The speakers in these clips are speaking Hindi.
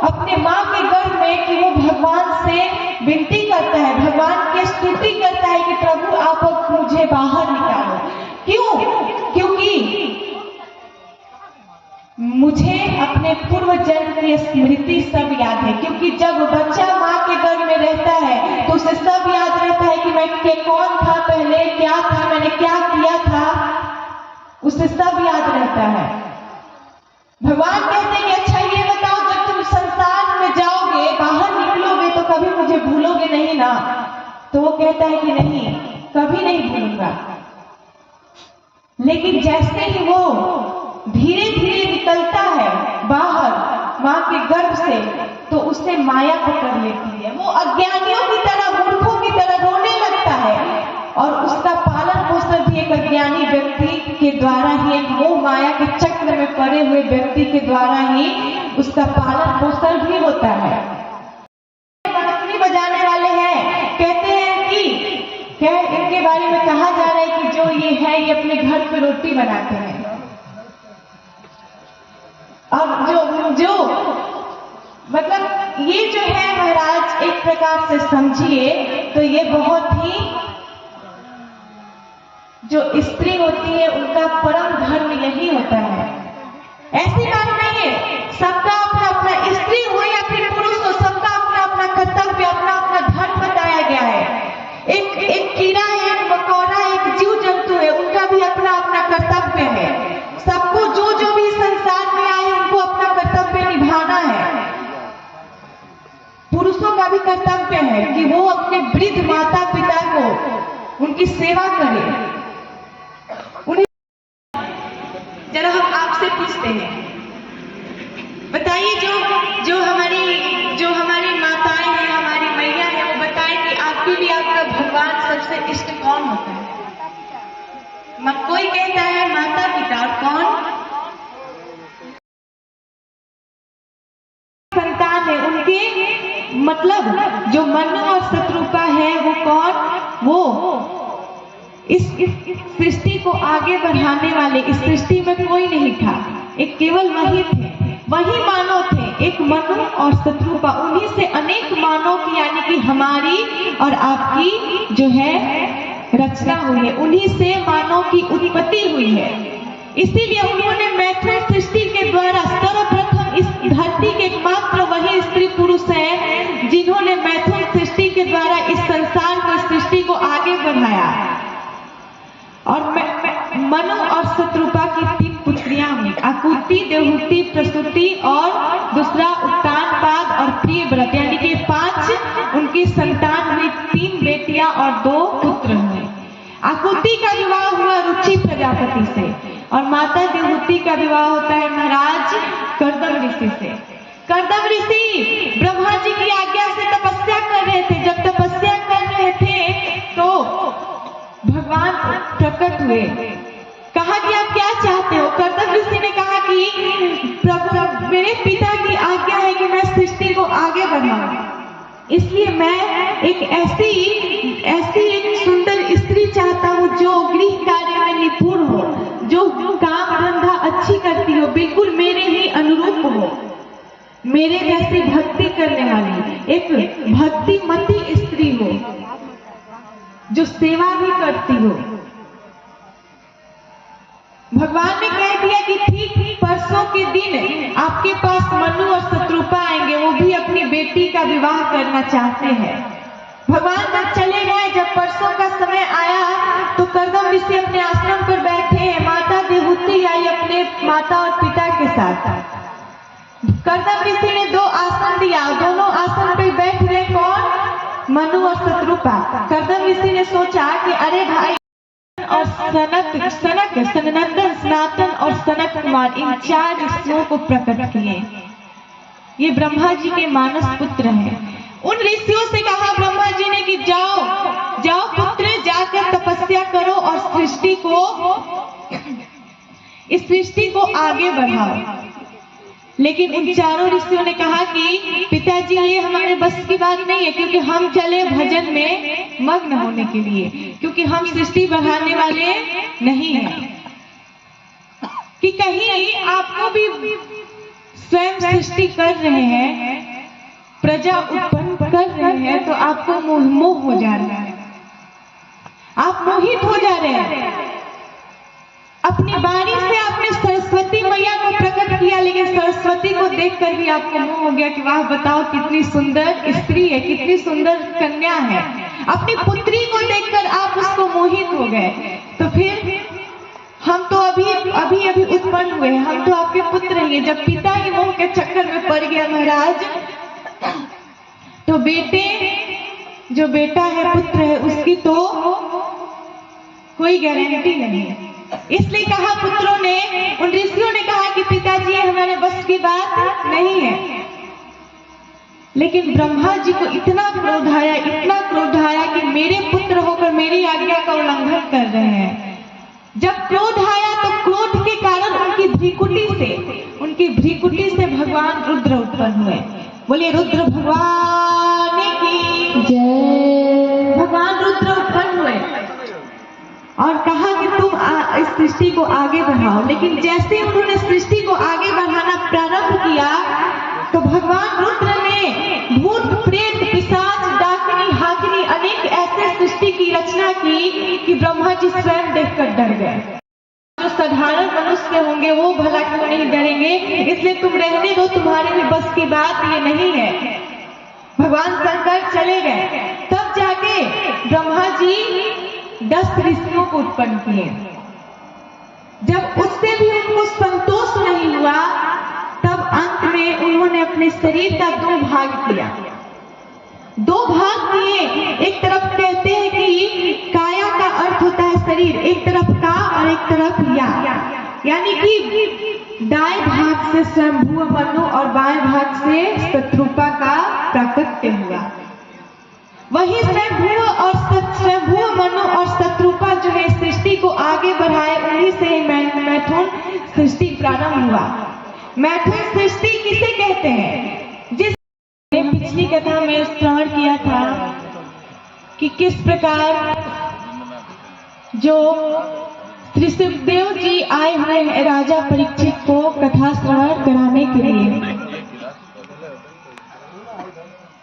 अपने माँ के गर्भ में कि वो भगवान से विनती करता है, भगवान की स्तुति करता है कि प्रभु आप अब मुझे बाहर निकालो। क्यों? क्योंकि मुझे अपने पूर्व जन्म की स्मृति सब याद है। क्योंकि जब बच्चा माँ के गर्भ में रहता है तो उसे सब याद रहता है कि मैं कौन था पहले, क्या था, मैंने क्या किया था, उसे सब याद रहता है। भगवान कहते हैं कि अच्छा ये बताओ, जब तुम संसार में जाओगे, बाहर निकलोगे तो कभी मुझे भूलोगे नहीं ना? तो वो कहता है कि नहीं, कभी नहीं भूलूंगा। लेकिन जैसे ही वो धीरे धीरे निकलता है बाहर माँ के गर्भ से, तो उससे माया पकड़ लेती है। वो अज्ञानियों की तरह, मूर्खों की तरह रोने लगता है और उसका पालन पोषण भी एक अज्ञानी व्यक्ति के द्वारा ही, एक मोह माया के चक्र में पड़े हुए व्यक्ति के द्वारा ही उसका पालन पोषण भी होता है। बांसुरी बजाने वाले हैं, कहते हैं कि क्या इनके बारे में कहा जा रहा है कि जो ये है ये अपने घर पे रोटी बनाते हैं। और जो मतलब ये जो है महाराज, एक प्रकार से समझिए तो ये बहुत ही, जो स्त्री होती है उनका परम धर्म यही होता है। ऐसी बात नहीं है, सबका अपना अपना, स्त्री हो या फिर पुरुष हो, सबका अपना अपना कर्तव्य, अपना अपना धर्म बताया गया है। एक कीड़ा है, एक मकोड़ा, एक जीव जंतु है, उनका भी अपना अपना कर्तव्य है। सबको जो भी संसार में आए उनको अपना कर्तव्य निभाना है। पुरुषों का भी कर्तव्य है कि वो अपने वृद्ध माता पिता को उनकी सेवा करें। उन्हें जरा हम आपसे पूछते हैं, बताइए जो हमारी माताएं हैं, हमारी मैया है, वो बताएं कि आपके लिए आपका भगवान सबसे इष्ट कौन होता है? कोई कहता है माता पिता, और कौन? संतान है उनके, मतलब जो मनु और शत्रुपा है वो कौन? वो इस सृष्टि को आगे बढ़ाने वाले, इस सृष्टि में कोई नहीं था, एक केवल वही थे, वही मानव थे, एक मनु और शत्रुपा। उन्हीं से अनेक मानव की, यानी कि हमारी और आपकी जो है रचना हुई है, उन्हीं से मानव की उत्पत्ति हुई है। इसीलिए उन्होंने मैथुन सृष्टि के द्वारा सर्वप्रथम इस धरती के एकमात्र वही स्त्री पुरुष हैं जिन्होंने मैथुन सृष्टि के द्वारा इस संसार को, इस सृष्टि को आगे बढ़ाया। और मनु और शत्रुपा की 3 पुत्रियां हुई, आकुति, देवहूति, प्रसूति, और दूसरा उत्तानपाद और प्रियव्रत, यानी कि 5 उनकी संतान हुई, 3 बेटियां और 2 पुत्र हुए। आकुति का विवाह हुआ रुचि प्रजापति से, और माता देवहूति का विवाह होता है महाराज कर्दम ऋषि से। कर्दम ऋषि ब्रह्मा जी की आज्ञा से तपस्या कर रहे थे। जब तपस्या कर रहे थे तो भगवान प्रकट हुए, कहा कि आप क्या चाहते हो? कर्दम ऋषि ने कहा कि प्रभु, मेरे पिता की आज्ञा है कि मैं सृष्टि को आगे बढ़ाऊं, इसलिए मैं एक ऐसी एक सुंदर स्त्री चाहता हूँ जो गृह कार्य में निपुण हो, जो काम धंधा अच्छी करती हो, बिल्कुल मेरे ही अनुरूप हो, मेरे जैसी भक्ति करने वाली, एक भक्तिमती स्त्री हो, जो सेवा भी करती हो। भगवान ने कह दिया कि ठीक परसों के दिन आपके पास मनु और शत्रुपा आएंगे, वो भी अपनी बेटी का विवाह करना चाहते हैं। भगवान जब चले गए, जब परसों का समय आया तो कर्दम ऋषि अपने आश्रम पर बैठे हैं, माता देवहूति आई अपने माता और पिता के साथ। कर्दम ऋषि ने 2 आसन दिया, दोनों आसन पर बैठ रहे कौन? मनु और शत्रुपा। कर्दम ऋषि ने सोचा कि अरे भाई, और सनंदन, सनातन और सनत कुमार, इन 4 ऋषियों को प्रकट किए। ये ब्रह्मा जी के मानस पुत्र हैं। उन ऋषियों से कहा ब्रह्मा जी ने कि जाओ पुत्र, जाकर तपस्या करो और इस सृष्टि को आगे बढ़ाओ। लेकिन उन 4 ऋषियों ने कहा कि पिताजी ये हमारे बस की बात नहीं है, क्योंकि हम चले भजन में मग्न होने के लिए, क्योंकि हम सृष्टि बढ़ाने वाले नहीं हैं। कि कहीं आपको भी स्वयं सृष्टि कर रहे हैं, प्रजा उत्पन्न कर रहे हैं, तो आपको मोह हो जा रहा है, आप मोहित हो जा रहे हैं। अपनी बाणी से आपने सरस्वती मैया को प्रकट किया, लेकिन सरस्वती को देखकर भी आपको मोह हो गया कि वाह बताओ कितनी सुंदर स्त्री है, कितनी सुंदर कन्या है। अपनी पुत्री को देखकर आप उसको मोहित हो गए। तो फिर हम तो अभी उत्पन्न हुए, हम तो आपके पुत्र ही हैं। जब पिता ही मोह के चक्कर में पड़ गया महाराज, तो जो बेटा है, पुत्र है, उसकी तो कोई गारंटी नहीं है। इसलिए कहा पुत्रों ने, उन ऋषियों ने कहा कि पिताजी हमारे बस की बात नहीं है। लेकिन ब्रह्मा जी को इतना क्रोध आया कि मेरे पुत्र होकर मेरी आज्ञा का उल्लंघन कर रहे हैं। जब क्रोध आया तो क्रोध के कारण उनकी भ्रिकुटी से भगवान रुद्र उत्पन्न हुए। बोलिए रुद्र भगवान की जय। भगवान रुद्र उत्पन्न हुए और कहा कि तुम इस सृष्टि को आगे बढ़ाओ। लेकिन जैसे उन्होंने सृष्टि को आगे बढ़ाना प्रारंभ किया तो भगवान रुद्र ने भूत प्रेत पिशाच डाकिनी हाकिनी अनेक ऐसे सृष्टि की रचना की कि ब्रह्मा जी स्वयं देखकर डर गए। जो साधारण मनुष्य होंगे वो भला क्यों नहीं डरेंगे, इसलिए तुम रहने दो, तुम्हारे भी बस की बात ये नहीं है। भगवान शंकर चले गए। तब जाके ब्रह्मा जी 10 ऋषियों को उत्पन्न किए। जब उससे भी उनको संतोष नहीं हुआ, तब अंत में उन्होंने अपने शरीर का 2 भाग किया। 2 भाग किए। एक तरफ कहते हैं कि काया का अर्थ होता है शरीर, एक तरफ का और एक तरफ या, यानी कि दाएं भाग से स्वयंभू मनु और बाएं भाग से शत्रुपा का प्राकट्य हुआ। वही स्वयंभू मनु और शत्रुपा जो है सृष्टि को आगे बढ़ाए, उन्हीं से मैथुन सृष्टि प्रारंभ हुआ। मैथुन सृष्टि किसे कहते हैं? जिस पिछली कथा में श्रवण किया था कि किस प्रकार जो श्री सुखदेव जी आए हुए हैं राजा परीक्षित को कथा श्रवण कराने के लिए,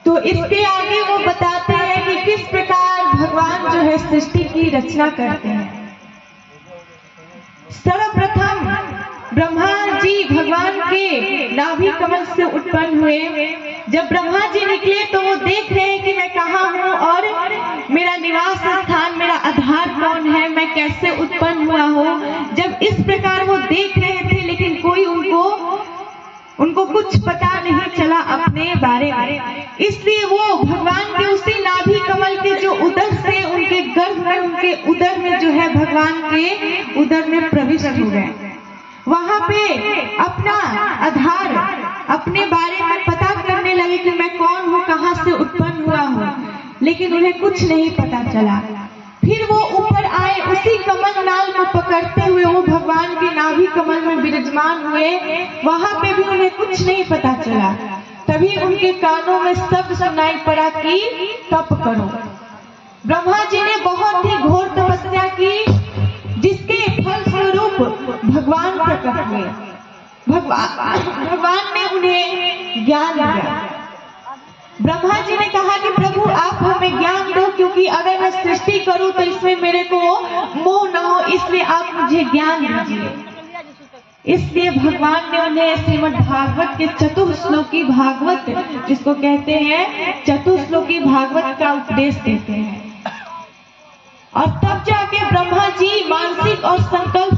तो इसके आगे वो बताते हैं कि किस प्रकार भगवान जो है सृष्टि की रचना करते हैं। सर्वप्रथम ब्रह्मा जी भगवान के नाभि कमल से उत्पन्न हुए। जब ब्रह्मा जी निकले तो वो देख रहे हैं कि मैं कहाँ हूँ और मेरा निवास स्थान, मेरा आधार कौन है, मैं कैसे उत्पन्न हुआ हूँ। जब इस प्रकार वो देख रहे थे, लेकिन कोई उनको कुछ पता नहीं चला अपने बारे में। इसलिए वो भगवान के उसी नाभि कमल के जो उदर से उनके गर्भ में, उनके उदर में जो है भगवान के उदर में प्रविष्ट हो गए। वहां पे अपना आधार, अपने बारे में पता करने लगे कि मैं कौन हूँ, कहाँ से उत्पन्न हुआ हूँ, लेकिन उन्हें कुछ नहीं पता चला। फिर वो ऊपर आए, उसी कमल नाल को पकड़ते हुए वो भगवान के नाभि कमल में विराजमान हुए। वहां पे भी उन्हें कुछ नहीं पता चला। तभी उनके कानों में शब्द सुनाई पड़ा कि तप करो। ब्रह्मा जी ने बहुत ही घोर तपस्या की, जिसके फल स्वरूप भगवान प्रकट हुए। भगवान ने उन्हें ज्ञान दिया। ब्रह्मा जी ने कहा कि प्रभु आप हमें ज्ञान दो, क्योंकि अगर मैं सृष्टि करूं तो इसमें मेरे को मोह न हो, इसलिए आप मुझे ज्ञान दीजिए। इसलिए भगवान ने उन्हें श्रीमद् भागवत के चतुश्लोकी भागवत, जिसको कहते हैं चतुश्लोकी भागवत का उपदेश देते हैं। और तब जाके ब्रह्मा जी मानसिक और संकल्प